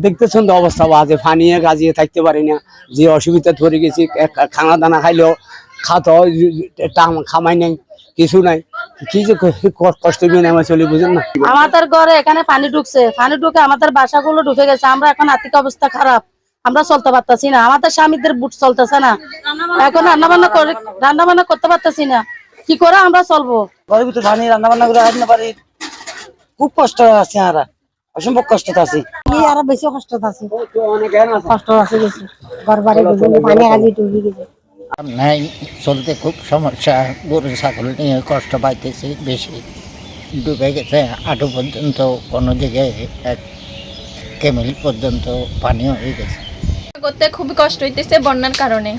দেখতেছেন তো অবস্থা বাজে, ফানিয়ে গাজিয়ে থাকতে পারি না, যে অসুবিধা ধরে গেছি। খানা দানা খাইলেও খাতো খামাই নাই, কিছু নাই, কি যে কষ্ট নিয়ে নেমে চলি, বুঝেন না। আমাদের ঘরে এখানে পানি ঢুকছে, পানি ঢুকে আমাদের বাসাগুলো ঢুকে গেছে। আমরা এখন আর্থিক অবস্থা খারাপ, আমরা চলতে পারতেছি না, আমাদের স্বামীদের বুট চলতেছে না, এখন রান্না বান্না করতে পারতেছি না, কি করে আমরা চলবো? ঘরের ভিতরে পানি রান্না বান্না করে রাখতে পারি, খুব কষ্ট আছে, আর অসম্ভব কষ্ট আছে। আরো বেশি কষ্ট আছে, কষ্ট আছে বেশি, ঘর বাড়ি পানি গাজি ঢুকে গেছে। নাই, চলতে খুব সমস্যা, গরু ছাগল নিয়ে কষ্ট পাইতেছি বেশি, ডুবে গেছে হাঁটু পর্যন্ত, কোনো দিকে 1 কেমিল পর্যন্ত পানি হয়ে গেছে। করতে খুবই কষ্ট হইতেছে বন্যার কারণে।